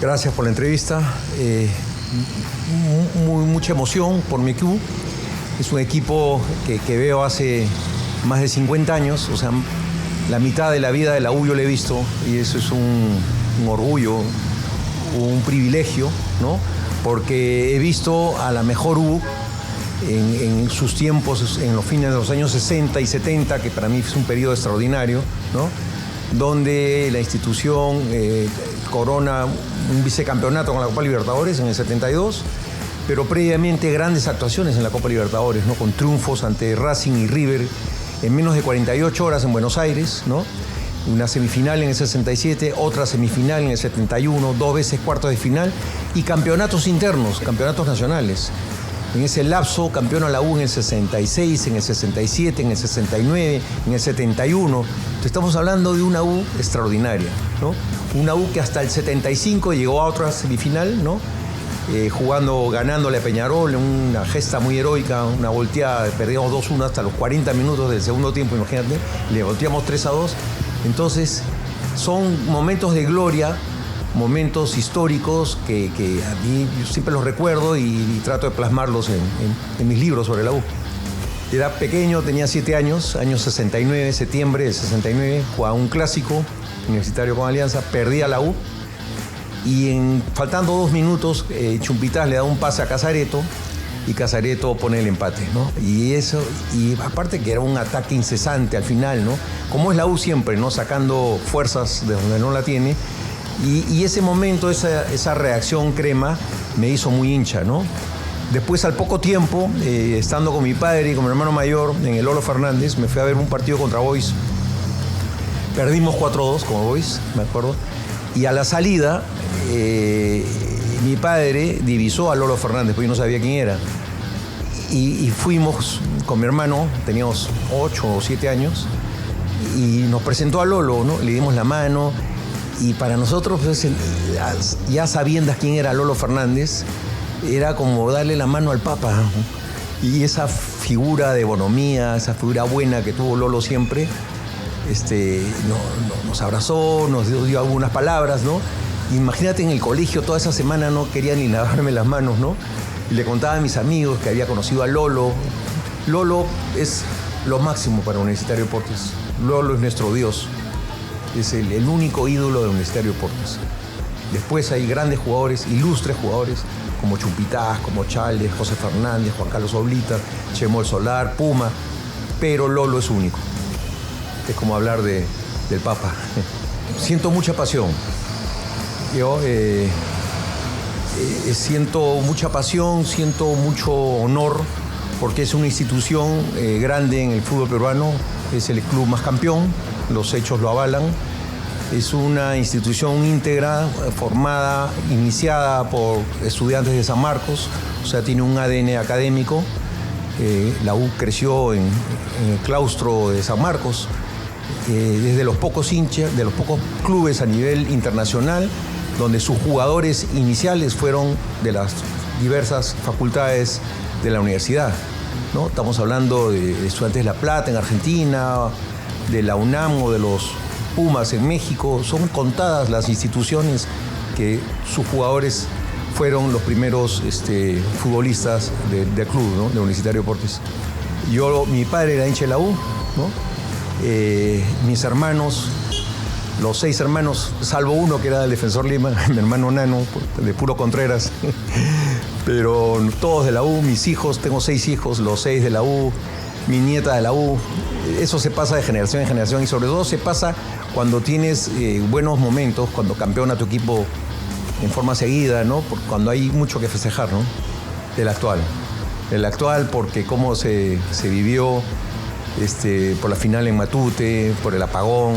Gracias por la entrevista. Mucha emoción por mi club. Es un equipo que veo hace más de 50 años, o sea, la mitad de la vida de la U yo la he visto, y eso es un orgullo, un privilegio, ¿no? Porque he visto a la mejor U en sus tiempos, en los fines de los años 60 y 70, que para mí es un periodo extraordinario, ¿no? Donde la institución corona un vicecampeonato con la Copa Libertadores en el 72, pero previamente grandes actuaciones en la Copa Libertadores, ¿no? Con triunfos ante Racing y River en menos de 48 horas en Buenos Aires, ¿no? Una semifinal en el 67, otra semifinal en el 71, 2 veces cuartos de final y campeonatos internos, campeonatos nacionales. En ese lapso campeona la U en el 66, en el 67, en el 69, en el 71. Entonces, estamos hablando de una U extraordinaria, ¿no? Una U que hasta el 75 llegó a otra semifinal, ¿no? Ganándole a Peñarol en una gesta muy heroica, una volteada, perdíamos 2-1 hasta los 40 minutos del segundo tiempo, imagínate, le volteamos 3-2. Entonces, son momentos de gloria, momentos históricos que a mí yo siempre los recuerdo y trato de plasmarlos en mis libros sobre la U. Era pequeño, tenía 7 años, año 69, septiembre del 69, jugaba un clásico universitario con Alianza, perdía la U y faltando 2 minutos, Chumpitaz le da un pase a Casareto y Casareto pone el empate, ¿no? Y aparte que era un ataque incesante al final, ¿no? Como es la U siempre, ¿no? Sacando fuerzas de donde no la tiene. Y ese momento, esa reacción crema, me hizo muy hincha, ¿no? Después, al poco tiempo, estando con mi padre y con mi hermano mayor en el Lolo Fernández, me fui a ver un partido contra Boys. Perdimos 4-2 como Boys, me acuerdo. Y a la salida, mi padre divisó a Lolo Fernández, porque yo no sabía quién era. Y fuimos con mi hermano, teníamos 8 o 7 años, y nos presentó a Lolo, ¿no? Le dimos la mano. Y para nosotros, pues, ya sabiendo quién era Lolo Fernández, era como darle la mano al Papa. Y esa figura de bonomía, esa figura buena que tuvo Lolo siempre, nos abrazó, nos dio algunas palabras, ¿no? Imagínate, en el colegio toda esa semana no quería ni lavarme las manos, ¿no? Y le contaba a mis amigos que había conocido a Lolo. Lolo es lo máximo para Universitario Deportes. Lolo es nuestro Dios. Es el único ídolo de Universitario Deportes. Después hay grandes jugadores, ilustres jugadores, como Chumpitaz, como Chales, José Fernández, Juan Carlos Oblita, Chemo el Solar, Puma, pero Lolo es único. Es como hablar del Papa. Siento mucha pasión. Yo siento mucha pasión, siento mucho honor, porque es una institución grande en el fútbol peruano, es el club más campeón. Los hechos lo avalan. Es una institución íntegra, formada, iniciada por estudiantes de San Marcos, o sea, tiene un ADN académico. La U creció en el claustro de San Marcos, desde los pocos hinchas, de los pocos clubes a nivel internacional, donde sus jugadores iniciales fueron de las diversas facultades de la universidad, ¿no? Estamos hablando de Estudiantes de La Plata en Argentina, de la UNAM o de los Pumas en México. Son contadas las instituciones que sus jugadores fueron los primeros futbolistas del club, ¿no? De Universitario Deportes. Mi padre era hincha de la U, ¿no? Mis hermanos, los 6 hermanos, salvo uno que era del Defensor Lima, mi hermano Nano, de puro Contreras, pero todos de la U. Mis hijos, tengo 6 hijos, los 6 de la U, mi nieta de la U. Eso se pasa de generación en generación y sobre todo se pasa cuando tienes buenos momentos, cuando campeona tu equipo en forma seguida, ¿no? Cuando hay mucho que festejar, ¿no? El actual, porque cómo se vivió por la final en Matute, por el apagón,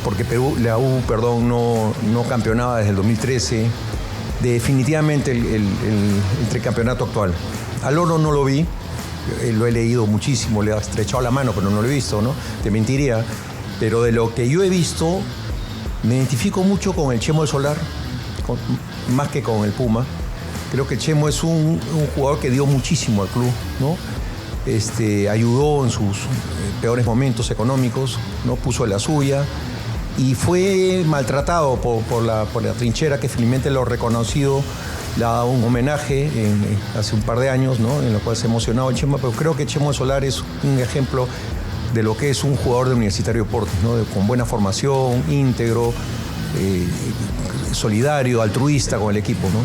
porque la U no campeonaba desde el 2013. Definitivamente el tricampeonato actual. A Lolo no lo vi. Lo he leído muchísimo, le he estrechado la mano, pero no lo he visto, ¿no? Te mentiría. Pero de lo que yo he visto, me identifico mucho con el Chemo del Solar, más que con el Puma. Creo que el Chemo es un jugador que dio muchísimo al club, ¿no? Ayudó en sus peores momentos económicos, ¿no? Puso la suya y fue maltratado por la trinchera, que finalmente lo reconocido, le ha dado un homenaje hace un par de años, ¿no? En lo cual se ha emocionado el Chemo, pero creo que Chemo Solar es un ejemplo de lo que es un jugador de Universitario de Deportes, ¿no? Con buena formación, íntegro, solidario, altruista con el equipo, ¿no?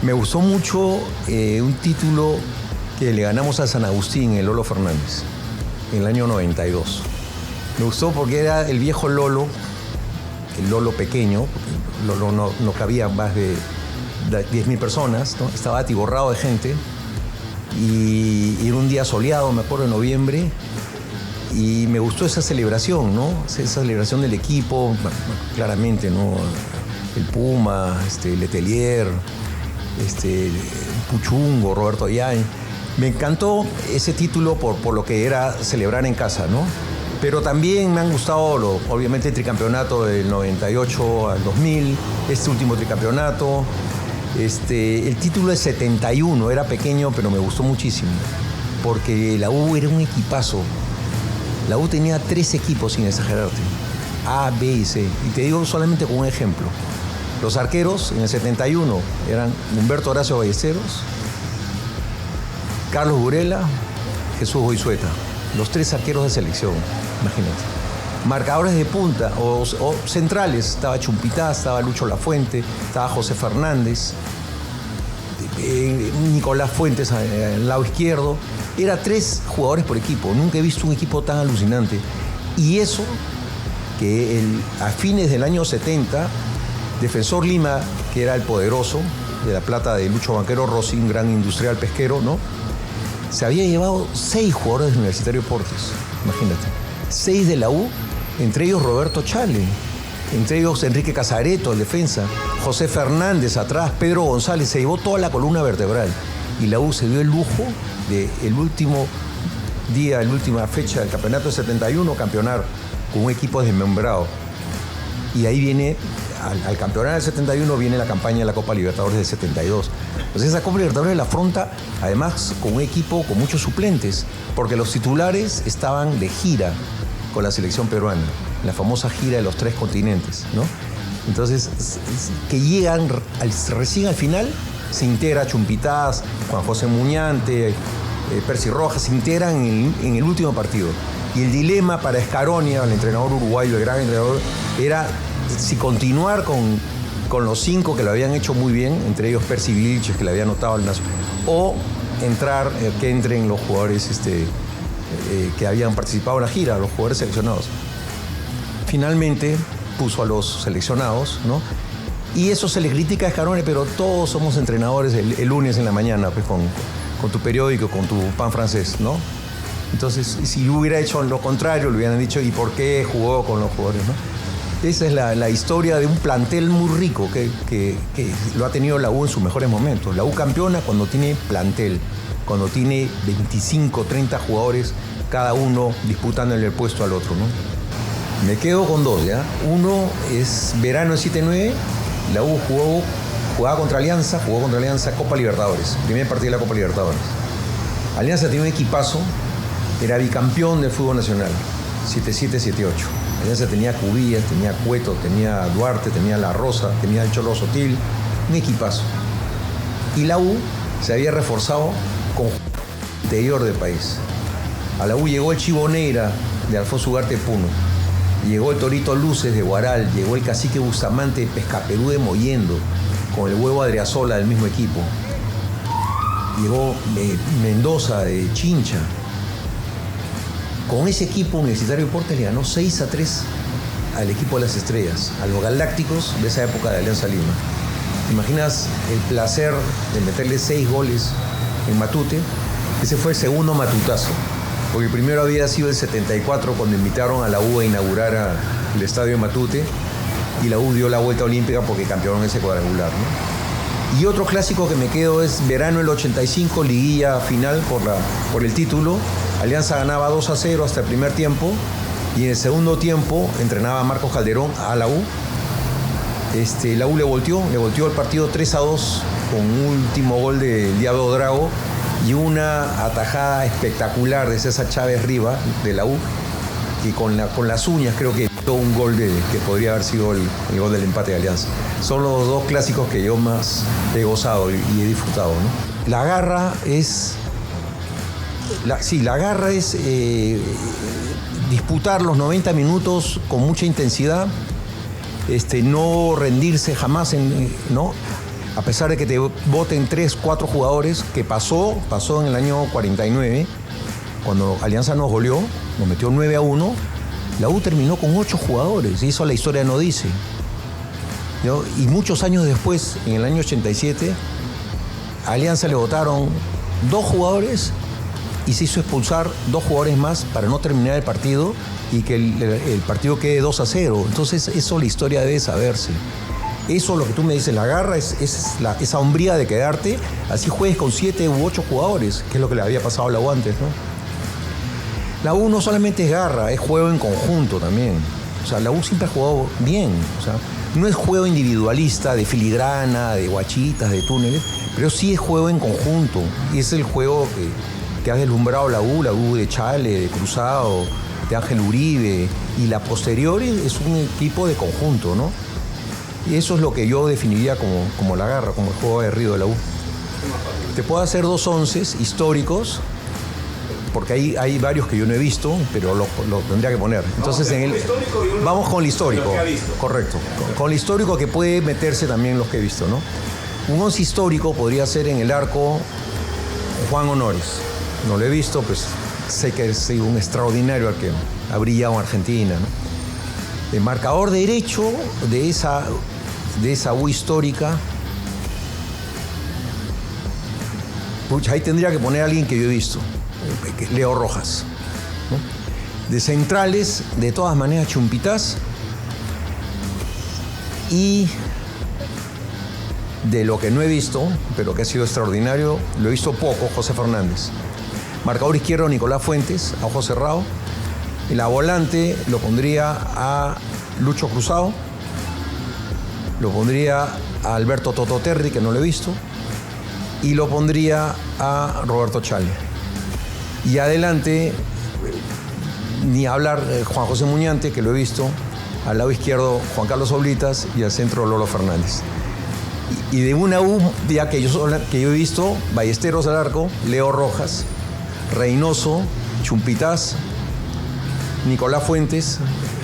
Me gustó mucho un título que le ganamos a San Agustín, el Lolo Fernández, en el año 92. Me gustó porque era el viejo Lolo, el Lolo pequeño, porque Lolo no cabía más de 10.000 personas, ¿no? Estaba atiborrado de gente y era un día soleado, me acuerdo, en noviembre, y me gustó esa celebración, ¿no? Esa celebración del equipo, claramente, ¿no? El Puma, Letelier, Puchungo, Roberto Ayay. Me encantó ese título por lo que era celebrar en casa, ¿no? Pero también me han gustado, obviamente, el tricampeonato del 98 al 2000, este último tricampeonato. El título del 71 era pequeño, pero me gustó muchísimo, porque la U era un equipazo. La U tenía 3 equipos, sin exagerarte, A, B y C. Y te digo solamente con un ejemplo. Los arqueros en el 71 eran Humberto Horacio Ballesteros, Carlos Burela, Jesús Goizueta. Los 3 arqueros de selección, imagínate. Marcadores de punta o centrales, estaba Chumpitá, estaba Lucho Lafuente, estaba José Fernández, Nicolás Fuentes al lado izquierdo. Era 3 jugadores por equipo. Nunca he visto un equipo tan alucinante. Y eso, que a fines del año 70, Defensor Lima, que era el poderoso de La Plata de Lucho Banquero Rossi, un gran industrial pesquero, ¿no? Se había llevado 6 jugadores de Universitario de Deportes, imagínate. 6 de la U, entre ellos Roberto Chale, entre ellos Enrique Casareto, el defensa, José Fernández atrás, Pedro González, se llevó toda la columna vertebral. Y la U se dio el lujo de el último día, la última fecha del campeonato de 71, campeonar con un equipo desmembrado. Y ahí viene, al campeonato del 71, viene la campaña de la Copa Libertadores del 72. Pues esa Copa Libertadores la afronta, además, con un equipo con muchos suplentes, porque los titulares estaban de gira con la selección peruana, la famosa gira de los 3 continentes, ¿no? Entonces, que llegan recién al final, se integra Chumpitaz, Juan José Muñante, Percy Rojas, se integran en el último partido. Y el dilema para Scaronia, el entrenador uruguayo, el gran entrenador, era si continuar con los 5 que lo habían hecho muy bien, entre ellos Percy Vilches, que le había anotado al Nacional, o que entren los jugadores que habían participado en la gira, los jugadores seleccionados. Finalmente puso a los seleccionados, ¿no? Y eso se le critica a Scarone, pero todos somos entrenadores el lunes en la mañana, pues, con tu periódico, con tu pan francés, ¿no? Entonces, si hubiera hecho lo contrario, le hubieran dicho, ¿y por qué jugó con los jugadores, no? Esa es la historia de un plantel muy rico que lo ha tenido la U en sus mejores momentos. La U campeona cuando tiene plantel, cuando tiene 25, 30 jugadores, cada uno disputándole el puesto al otro, ¿no? Me quedo con 2, ¿ya? Uno es verano del 79, la U jugó contra Alianza Copa Libertadores, primer partido de la Copa Libertadores. Alianza tenía un equipazo, era bicampeón del fútbol nacional, 7-7, 7-8. Alianza tenía Cubillas, tenía Cueto, tenía Duarte, tenía La Rosa, tenía el Cholo Sotil, un equipazo. Y la U se había reforzado con interior del país. A la U llegó el Chivo Neira de Alfonso Ugarte Puno, llegó el Torito Luces de Huaral, llegó el Cacique Bustamante de Pescaperú de Mollendo, con el Huevo Adriazola del mismo equipo. Llegó Mendoza de Chincha. Con ese equipo Universitario de Deportes le ganó 6-3 al equipo de las Estrellas, a los Galácticos de esa época de Alianza Lima. ¿Te imaginas el placer de meterle 6 goles en Matute? Ese fue el segundo matutazo, porque el primero había sido el 74, cuando invitaron a la U a inaugurar el estadio de Matute, y la U dio la vuelta olímpica porque campeonaron ese cuadrangular, ¿no? Y otro clásico que me quedo es verano del 85, liguilla final por el título. Alianza ganaba 2-0 hasta el primer tiempo, y en el segundo tiempo entrenaba Marcos Calderón a la U. La U le volteó el partido 3-2 con un último gol del Diablo Drago y una atajada espectacular de César Chávez Riva de la U, que con las uñas creo que aceptó un gol que podría haber sido el gol del empate de Alianza. Son los dos clásicos que yo más he gozado y he disfrutado, ¿no? La garra es... La garra es disputar los 90 minutos con mucha intensidad, no rendirse jamás, ¿no? A pesar de que te voten 3, 4 jugadores, que pasó en el año 49, cuando Alianza nos goleó, nos metió 9-1, la U terminó con 8 jugadores, y eso la historia no dice, ¿no? Y muchos años después, en el año 87, a Alianza le votaron 2 jugadores y se hizo expulsar 2 jugadores más para no terminar el partido y que el partido quede 2-0. Entonces, eso la historia debe saberse. Eso, lo que tú me dices, la garra es esa hombría de quedarte, así juegues con 7 u 8 jugadores, que es lo que le había pasado a la U antes, ¿no? La U no solamente es garra, es juego en conjunto también. O sea, la U siempre ha jugado bien. O sea, no es juego individualista, de filigrana, de guachitas, de túneles, pero sí es juego en conjunto. Y es el juego que ha deslumbrado la U de Chale, de Cruzado, de Ángel Uribe. Y la posterior es un equipo de conjunto, ¿no? Y eso es lo que yo definiría como la garra, como el juego aguerrido de la U. Te puedo hacer 2 onces históricos, porque hay varios que yo no he visto, pero lo tendría que poner. Entonces, vamos con el histórico. Correcto. Con el histórico, que puede meterse también los que he visto, ¿no? Un once histórico podría ser en el arco Juan Honores. No lo he visto, pues sé que es un extraordinario arquero. Ha brillado en Argentina, ¿no? El marcador derecho de esa U histórica, pucha, ahí tendría que poner a alguien que yo he visto, Leo Rojas, ¿no? De centrales, de todas maneras, Chumpitaz. Y de lo que no he visto, pero que ha sido extraordinario, lo he visto poco, José Fernández. Marcador izquierdo, Nicolás Fuentes, a ojo cerrado. En la volante lo pondría a Lucho Cruzado, lo pondría a Alberto Tototerri, que no lo he visto, y lo pondría a Roberto Chale. Y adelante, ni hablar, Juan José Muñante, que lo he visto, al lado izquierdo Juan Carlos Oblitas y al centro Lolo Fernández. Y de una U, ya que yo he visto, Ballesteros al arco, Leo Rojas, Reynoso, Chumpitaz, Nicolás Fuentes,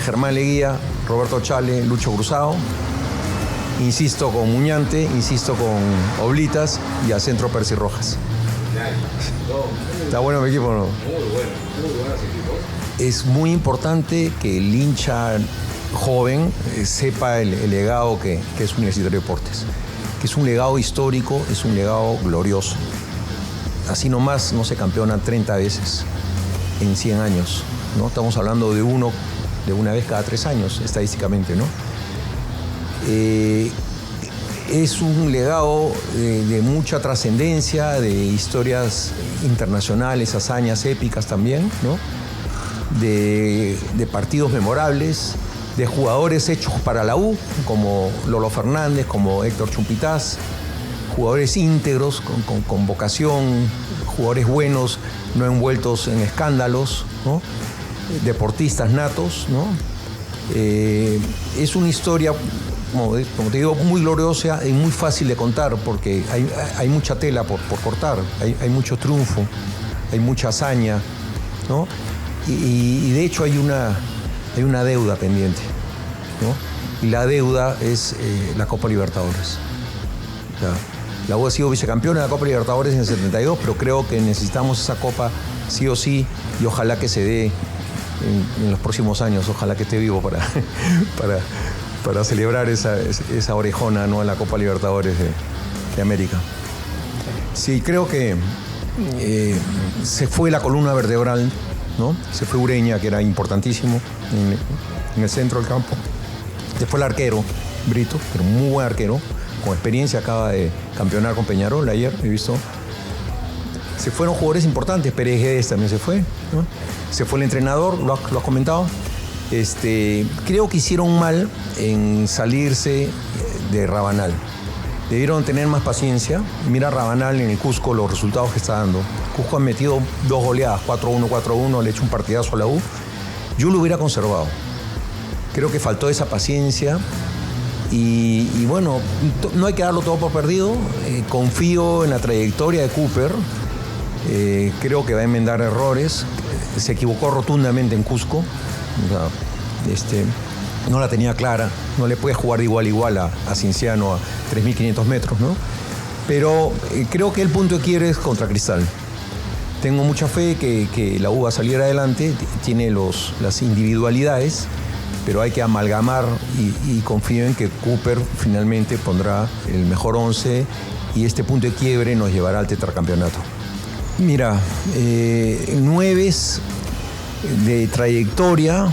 Germán Leguía, Roberto Chale, Lucho Cruzado. Insisto con Muñante, insisto con Oblitas y al centro Percy Rojas. ¿Está bueno mi equipo o no? Muy buenos equipos. Es muy importante que el hincha joven sepa el legado que es Universitario de Deportes. Que es un legado histórico, es un legado glorioso. Así nomás no se campeona 30 veces en 100 años, ¿no? Estamos hablando de una vez cada 3 años, estadísticamente, ¿no? Es un legado de mucha trascendencia, de historias internacionales, hazañas épicas también, ¿no? De partidos memorables, de jugadores hechos para la U, como Lolo Fernández, como Héctor Chumpitaz, jugadores íntegros, con vocación, jugadores buenos, no envueltos en escándalos, ¿no? Deportistas natos, ¿no? Es una historia, como te digo, muy gloriosa y muy fácil de contar, porque hay mucha tela por cortar, hay mucho triunfo, hay mucha hazaña, ¿no? Y de hecho hay una deuda pendiente, ¿no? Y la deuda es la Copa Libertadores. O sea, la U ha sido vicecampeona de la Copa Libertadores en el 72, pero creo que necesitamos esa Copa sí o sí, y ojalá que se dé en los próximos años, ojalá que esté vivo para celebrar esa orejona, ¿no?, en la Copa Libertadores de América. Sí, creo que se fue la columna vertebral, ¿no? Se fue Ureña, que era importantísimo en el centro del campo. Se fue el arquero, Brito, pero muy buen arquero, con experiencia, acaba de campeonar con Peñarol ayer, he visto. Se fueron jugadores importantes, Pérez Guedes también se fue, ¿no? Se fue el entrenador, lo has comentado. Creo que hicieron mal en salirse de Rabanal. Debieron tener más paciencia. Mira Rabanal en el Cusco, los resultados que está dando. Cusco ha metido 2 goleadas, 4-1, 4-1, le ha hecho un partidazo a la U. Yo lo hubiera conservado. Creo que faltó esa paciencia y bueno, no hay que darlo todo por perdido. Confío en la trayectoria de Cooper. Creo que va a enmendar errores. Se equivocó rotundamente en Cusco. O sea, no la tenía clara. No le puede jugar de igual a igual a Cienciano a 3.500 metros, ¿no? Pero creo que el punto de quiebre es contra Cristal. Tengo mucha fe que la U va a salir adelante. Tiene las individualidades, pero hay que amalgamar y confío en que Cooper finalmente pondrá el mejor 11 y este punto de quiebre nos llevará al tetracampeonato. Mira, 9 de trayectoria.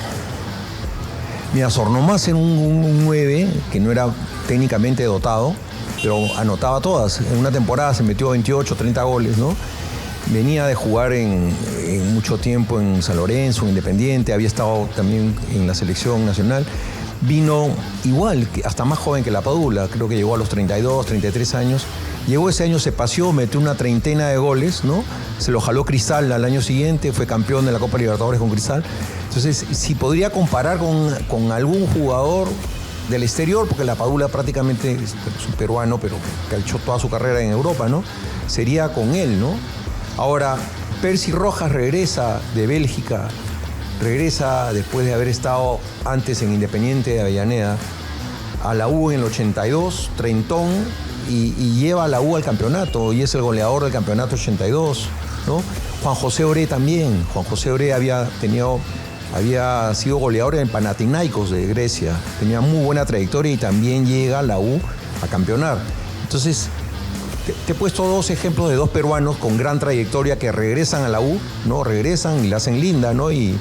Mira, Sornomás era un 9 que no era técnicamente dotado, pero anotaba todas. En una temporada se metió 28, 30 goles, ¿no? Venía de jugar en mucho tiempo en San Lorenzo, en Independiente, había estado también en la selección nacional. Vino igual, hasta más joven que la Padula, creo que llegó a los 32, 33 años. Llegó ese año, se paseó, metió una treintena de goles, ¿no? Se lo jaló Cristal al año siguiente, fue campeón de la Copa Libertadores con Cristal. Entonces, si podría comparar con algún jugador del exterior, porque la Padula prácticamente es un peruano, pero que ha hecho toda su carrera en Europa, ¿no? Sería con él, ¿no? Ahora, Percy Rojas regresa de Bélgica, regresa después de haber estado antes en Independiente de Avellaneda, a la U en el 82, treintón, y lleva a la U al campeonato, y es el goleador del campeonato 82, ¿no? Juan José Oré también. Juan José Oré había sido goleador en Panathinaikos de Grecia, tenía muy buena trayectoria y también llega a la U a campeonar. Entonces, te he puesto 2 ejemplos de 2 peruanos con gran trayectoria que regresan a la U, ¿no? Regresan y la hacen linda, ¿no? Y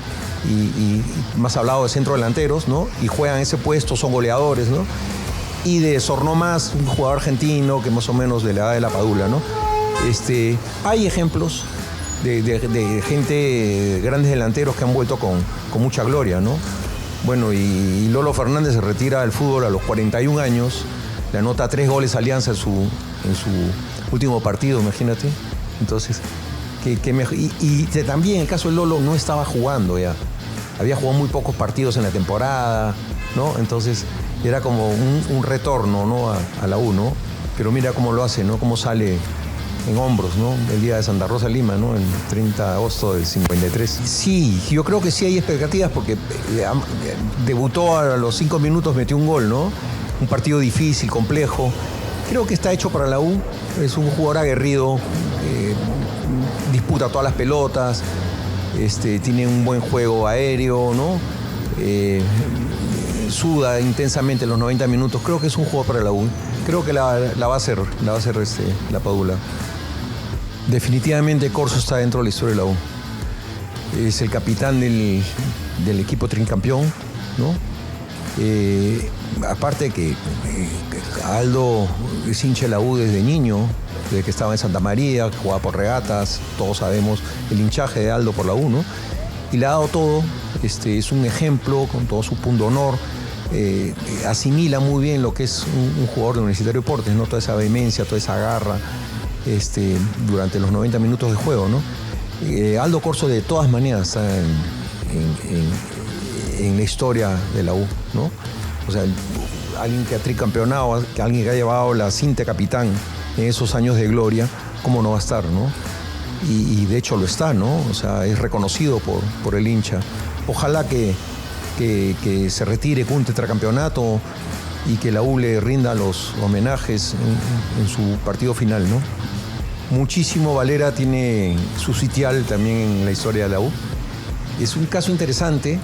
más hablado de centro delanteros, ¿no? Y juegan ese puesto, son goleadores, ¿no? Y de Sornomás, un jugador argentino que más o menos de la edad de la Padula, ¿no? Hay ejemplos de gente, grandes delanteros que han vuelto con mucha gloria, ¿no? Bueno, y Lolo Fernández se retira del fútbol a los 41 años, le anota 3 goles a Alianza en su último partido, imagínate. Entonces, también en el caso de Lolo no estaba jugando ya. Había jugado muy pocos partidos en la temporada, ¿no? Entonces, era como un retorno, ¿no? a la U, ¿no? Pero mira cómo lo hace, ¿no? Cómo sale en hombros, ¿no? El día de Santa Rosa Lima, ¿no? El 30 de agosto del 53. Sí, yo creo que sí hay expectativas porque debutó a los 5 minutos, metió un gol, ¿no? Un partido difícil, complejo. Creo que está hecho para la U. Es un jugador aguerrido, disputa todas las pelotas, tiene un buen juego aéreo, ¿no? Suda intensamente los 90 minutos. Creo que es un juego para la U. Creo que la va a hacer la Padula. Definitivamente Corso está dentro de la historia de la U. Es el capitán del equipo tricampeón, ¿no? Aparte que Aldo es hincha de la U desde niño, desde que estaba en Santa María, que jugaba por regatas, todos sabemos el hinchaje de Aldo por la U, ¿no? Y le ha dado todo, es un ejemplo con todo su punto de honor, asimila muy bien lo que es un jugador de Universitario de Deportes, ¿no? Toda esa vehemencia, toda esa garra durante los 90 minutos de juego, ¿no? Aldo Corso de todas maneras está en la historia de la U, ¿no? O sea, alguien que ha tricampeonado, alguien que ha llevado la cinta de capitán en esos años de gloria, ¿cómo no va a estar, no? Y de hecho lo está, ¿no? O sea, es reconocido por el hincha. Ojalá que se retire con un tetracampeonato y que la U le rinda los homenajes en su partido final, ¿no? Muchísimo Valera tiene su sitial también en la historia de la U. Es un caso interesante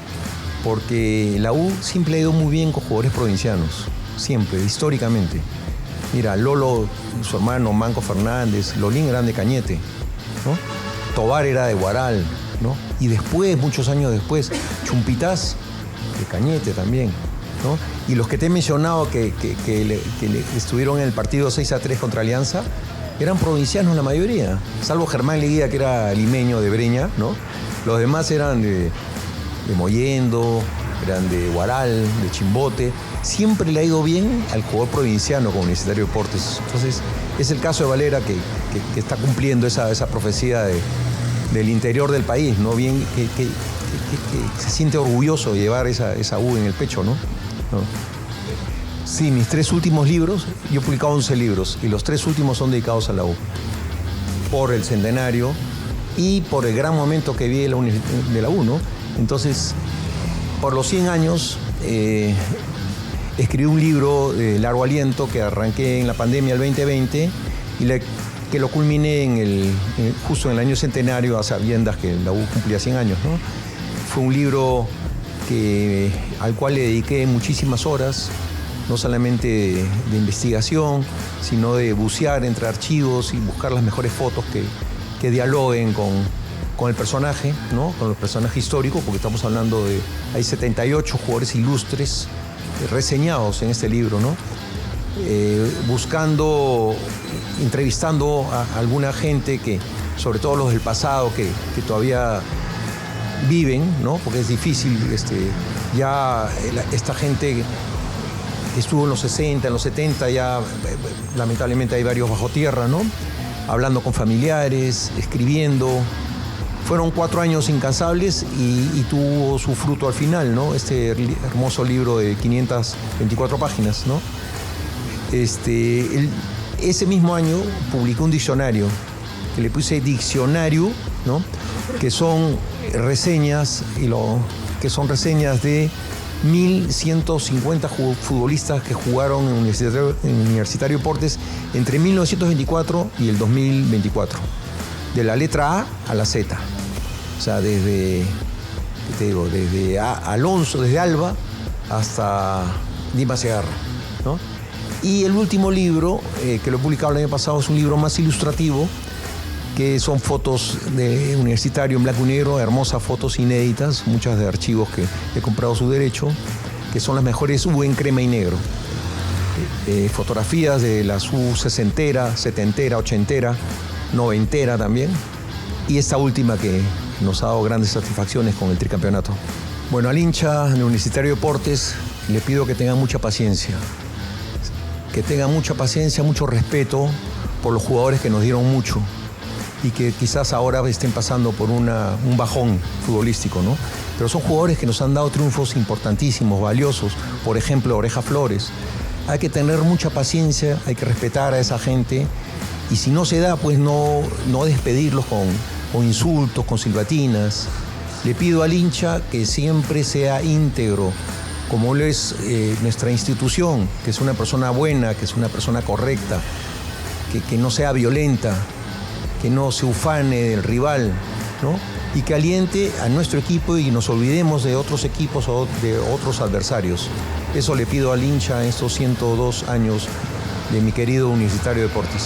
porque la U siempre ha ido muy bien con jugadores provincianos, siempre, históricamente. Mira, Lolo, su hermano Manco Fernández, Lolín eran de Cañete, ¿no? Tobar era de Huaral, ¿no? Y después, muchos años después, Chumpitaz de Cañete también, ¿no? Y los que te he mencionado que estuvieron en el partido 6-3 contra Alianza, eran provincianos la mayoría, salvo Germán Leguía, que era limeño de Breña, ¿no? Los demás eran de Mollendo, eran de Huaral, de Chimbote. Siempre le ha ido bien al jugador provinciano con Universitario de Deportes. Entonces, es el caso de Valera que está cumpliendo esa profecía del interior del país, ¿no? Bien, que se siente orgulloso de llevar esa U en el pecho, ¿no? ¿No? Sí, mis 3 últimos libros, yo he publicado 11 libros y los 3 últimos son dedicados a la U. Por el centenario y por el gran momento que vi de la U, ¿no? Entonces, por los 100 años, escribí un libro de largo aliento que arranqué en la pandemia del 2020 y que lo culminé justo en el año centenario, a sabiendas que la U cumplía 100 años, ¿no? Fue un libro al cual le dediqué muchísimas horas, no solamente de investigación, sino de bucear entre archivos y buscar las mejores fotos que dialoguen con el personaje, ¿no? Con el personaje histórico, porque estamos hablando hay 78 jugadores ilustres reseñados en este libro, ¿no? Entrevistando a alguna gente sobre todo los del pasado, que todavía viven, ¿no? Porque es difícil, esta gente estuvo en los 60, en los 70, ya lamentablemente hay varios bajo tierra, ¿no? Hablando con familiares, escribiendo. Fueron 4 años incansables y tuvo su fruto al final, ¿no? Este hermoso libro de 524 páginas, ¿no? Ese mismo año publiqué un diccionario, que le puse diccionario, ¿no? Que son reseñas, de 1.150 futbolistas que jugaron en Universitario Deportes entre 1924 y el 2024. De la letra A a la Z. O sea, desde Alonso, desde Alba hasta Dimas Segarra, ¿no? Y el último libro, que lo he publicado el año pasado, es un libro más ilustrativo, que son fotos de Universitario en blanco y negro, hermosas fotos inéditas, muchas de archivos que he comprado su derecho, que son las mejores U en crema y negro. Fotografías de las U 60, 70, 80, 90 también. Y esta última que nos ha dado grandes satisfacciones con el tricampeonato. Bueno, al hincha del Universitario Deportes le pido que tenga mucha paciencia. Que tenga mucha paciencia, mucho respeto por los jugadores que nos dieron mucho y que quizás ahora estén pasando por un bajón futbolístico, ¿no? Pero son jugadores que nos han dado triunfos importantísimos, valiosos. Por ejemplo, Oreja Flores. Hay que tener mucha paciencia, hay que respetar a esa gente y si no se da, pues no despedirlos con insultos, con silbatinas. Le pido al hincha que siempre sea íntegro, como lo es nuestra institución, que es una persona buena, que es una persona correcta, que no sea violenta, que no se ufane del rival, ¿no? Y que aliente a nuestro equipo y nos olvidemos de otros equipos o de otros adversarios. Eso le pido al hincha en estos 102 años de mi querido Universitario Deportes.